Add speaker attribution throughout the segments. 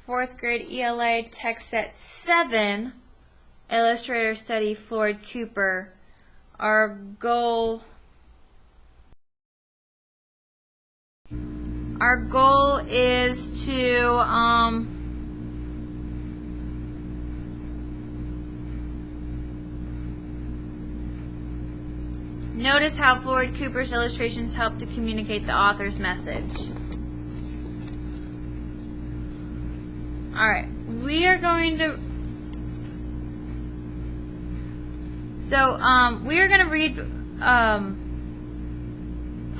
Speaker 1: 4th grade ELA text set 7, Illustrator Study Floyd Cooper. Our goal is to notice how Floyd Cooper's illustrations help to communicate the author's message. Alright, we are going to read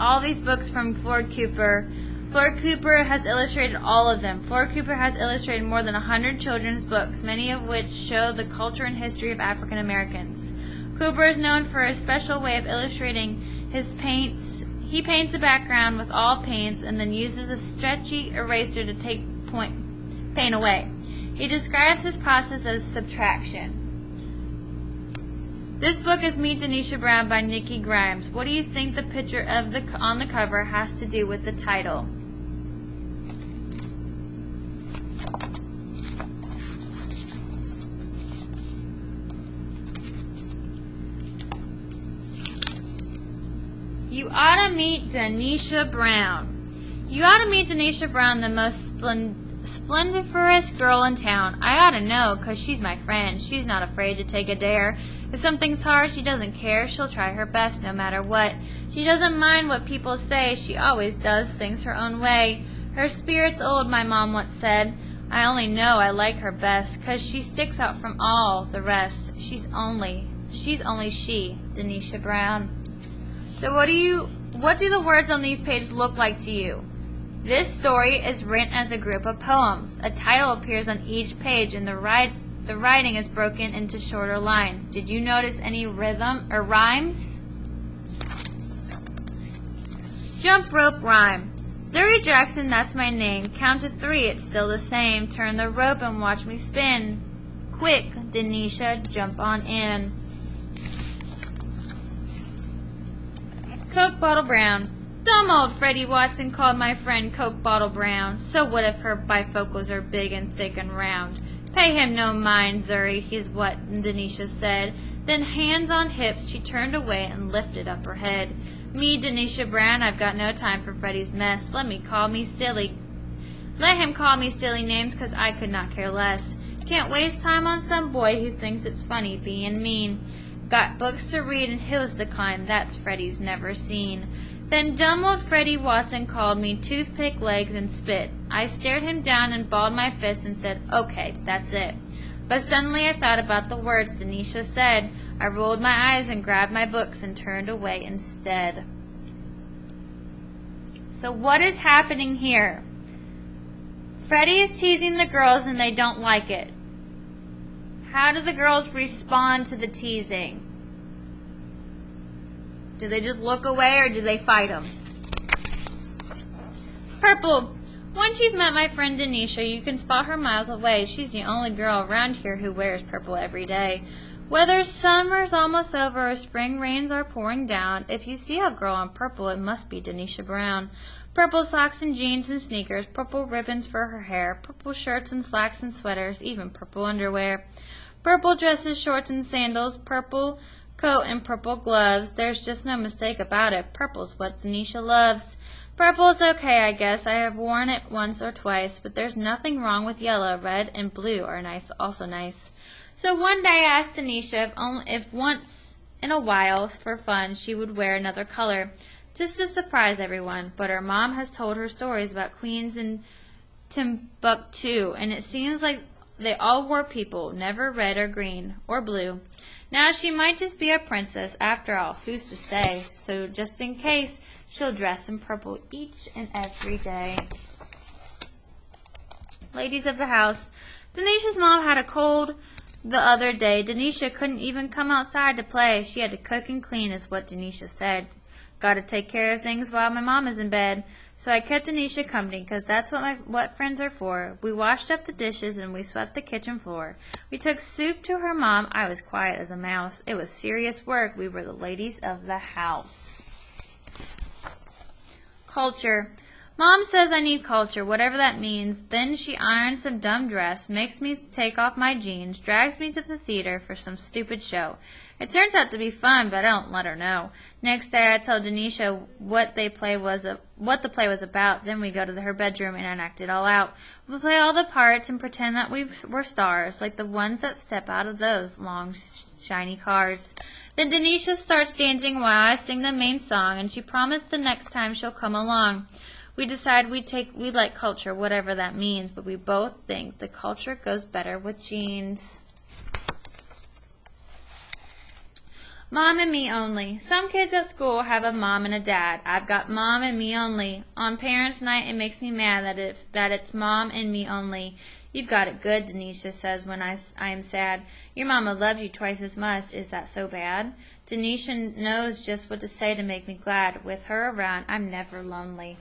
Speaker 1: all these books from Floyd Cooper. Floyd Cooper has illustrated all of them. Floyd Cooper has illustrated more than 100 children's books, many of which show the culture and history of African Americans. Cooper is known for a special way of illustrating his paints. He paints the background with all paints and then uses a stretchy eraser to take paint away. He describes his process as subtraction. This book is Meet Danitra Brown by Nikki Grimes. What do you think the picture on the cover has to do with the title? You ought to meet Danitra Brown. You ought to meet Danitra Brown, the most splendiferous girl in town. I ought to know, 'cause she's my friend. She's not afraid to take a dare. If something's hard, she doesn't care. She'll try her best no matter what. She doesn't mind what people say. She always does things her own way. Her spirit's old, my mom once said. I only know I like her best, 'cause she sticks out from all the rest. She's only she, Danitra Brown. So what do the words on these pages look like to you? This story is written as a group of poems. A title appears on each page, and the writing is broken into shorter lines. Did you notice any rhythm or rhymes? Jump rope rhyme. Zuri Jackson, that's my name. Count to 3, it's still the same. Turn the rope and watch me spin. Quick, Danitra, jump on in. Coke Bottle Brown. Dumb old Freddie Watson called my friend Coke Bottle Brown. So what if her bifocals are big and thick and round? Pay him no mind, Zuri, he's what Danitra said. Then hands on hips, she turned away and lifted up her head. Me, Danitra Brown, I've got no time for Freddie's mess. Let him call me silly names, 'cause I could not care less. Can't waste time on some boy who thinks it's funny being mean. Got books to read and hills to climb, that's Freddie's never seen. Then dumb old Freddie Watson called me toothpick legs and spit. I stared him down and balled my fist and said, okay, that's it. But suddenly I thought about the words Danitra said. I rolled my eyes and grabbed my books and turned away instead. So what is happening here? Freddie is teasing the girls and they don't like it. How do the girls respond to the teasing? Do they just look away or do they fight him? Purple. Once you've met my friend Danitra, you can spot her miles away. She's the only girl around here who wears purple every day. Whether summer's almost over or spring rains are pouring down, if you see a girl in purple, it must be Danitra Brown. Purple socks and jeans and sneakers, purple ribbons for her hair, purple shirts and slacks and sweaters, even purple underwear. Purple dresses, shorts and sandals, purple coat and purple gloves. There's just no mistake about it. Purple's what Danitra loves. Purple's okay, I guess. I have worn it once or twice, but there's nothing wrong with yellow. Red and blue are nice, also nice. So one day I asked Danitra if once in a while, for fun, she would wear another color, just to surprise everyone. But her mom has told her stories about queens in Timbuktu, and it seems like they all wore people, never red or green or blue. Now she might just be a princess after all, who's to say? So just in case, she'll dress in purple each and every day. Ladies of the house, Danitra's mom had a cold the other day. Danitra couldn't even come outside to play. She had to cook and clean, is what Danitra said. Got to take care of things while my mom is in bed. So I kept Danitra company, because that's what friends are for. We washed up the dishes and we swept the kitchen floor. We took soup to her mom. I was quiet as a mouse. It was serious work. We were the ladies of the house. Culture. Mom says I need culture, whatever that means. Then she irons some dumb dress, makes me take off my jeans, drags me to the theater for some stupid show. It turns out to be fun, but I don't let her know. Next day I tell Denisha what the play was about. Then we go to her bedroom and enact it all out. We play all the parts and pretend that we're stars, like the ones that step out of those long, shiny cars. Then Denisha starts dancing while I sing the main song, and she promised the next time she'll come along. We decide we like culture, whatever that means, but we both think the culture goes better with jeans. Mom and me only. Some kids at school have a mom and a dad. I've got mom and me only. On parents' night, it makes me mad that it's mom and me only. You've got it good, Denisha says when I am sad. Your mama loves you twice as much. Is that so bad? Denisha knows just what to say to make me glad. With her around, I'm never lonely.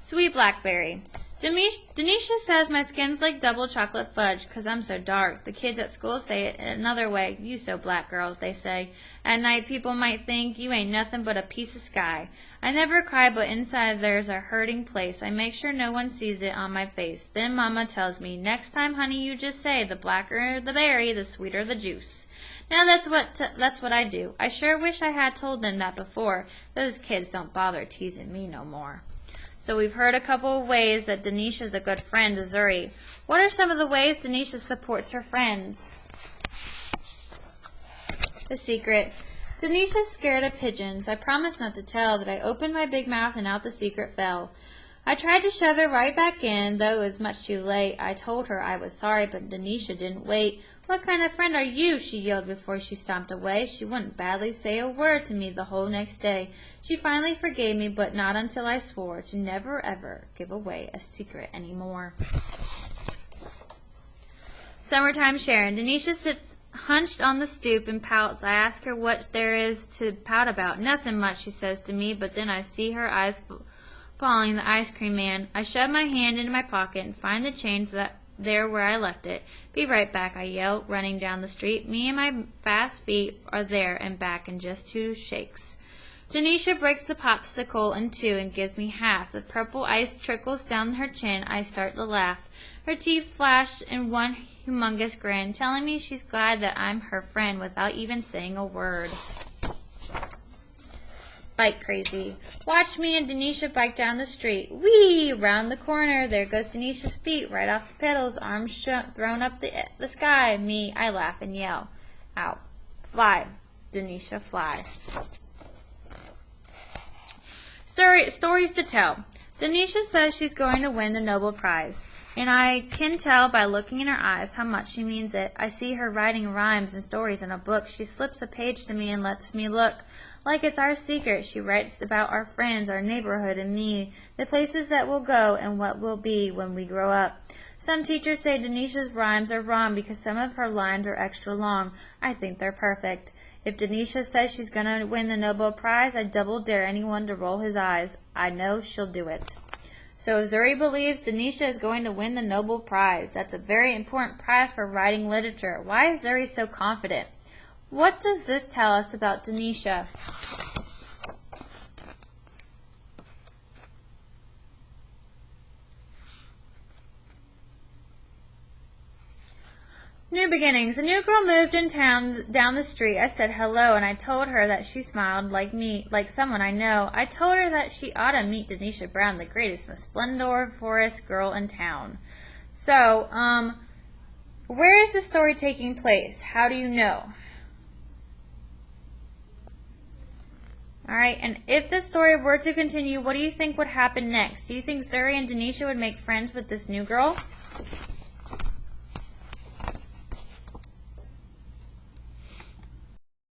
Speaker 1: Sweet Blackberry. Denisha says my skin's like double chocolate fudge 'cause I'm so dark. The kids at school say it another way. You so black, girl, they say. At night people might think you ain't nothing but a piece of sky. I never cry, but inside there's a hurting place. I make sure no one sees it on my face. Then Mama tells me, next time, honey, you just say, the blacker the berry, the sweeter the juice. Now that's what I do. I sure wish I had told them that before. Those kids don't bother teasing me no more. So we've heard a couple of ways that Denisha's a good friend to Zuri. What are some of the ways Denisha supports her friends? The secret. Denisha's scared of pigeons. I promised not to tell that I opened my big mouth and out the secret fell. I tried to shove it right back in, though it was much too late. I told her I was sorry, but Denisha didn't wait. What kind of friend are you? She yelled before she stomped away. She wouldn't badly say a word to me the whole next day. She finally forgave me, but not until I swore to never ever give away a secret anymore. Summertime Sharon. Denisha sits hunched on the stoop and pouts. I ask her what there is to pout about. Nothing much, she says to me, but then I see her eyes following the ice cream man. I shove my hand into my pocket and find the change there where I left it. Be right back, I yell, running down the street. Me and my fast feet are there and back in just 2 shakes. Denisha breaks the popsicle in 2 and gives me half. The purple ice trickles down her chin. I start to laugh. Her teeth flash in one humongous grin, telling me she's glad that I'm her friend without even saying a word. Bike crazy. Watch me and Denisha bike down the street. Whee! Round the corner. There goes Denisha's feet right off the pedals, arms thrown up the sky. Me, I laugh and yell. Out. Fly. Denisha, fly. Stories to tell. Denisha says she's going to win the Nobel Prize, and I can tell by looking in her eyes how much she means it. I see her writing rhymes and stories in a book. She slips a page to me and lets me look. Like it's our secret, she writes about our friends, our neighborhood, and me, the places that we'll go and what we'll be when we grow up. Some teachers say Denisha's rhymes are wrong because some of her lines are extra long. I think they're perfect. If Denisha says she's going to win the Nobel Prize, I double dare anyone to roll his eyes. I know she'll do it. So Zuri believes Denisha is going to win the Nobel Prize. That's a very important prize for writing literature. Why is Zuri so confident? What does this tell us about Denisha? New beginnings. A new girl moved in town down the street. I said hello, and I told her that she smiled like me, like someone I know. I told her that she ought to meet Denisha Brown, the greatest, most splendiferous girl in town. So, where is the story taking place? How do you know? All right, and if the story were to continue, what do you think would happen next? Do you think Zuri and Denisha would make friends with this new girl?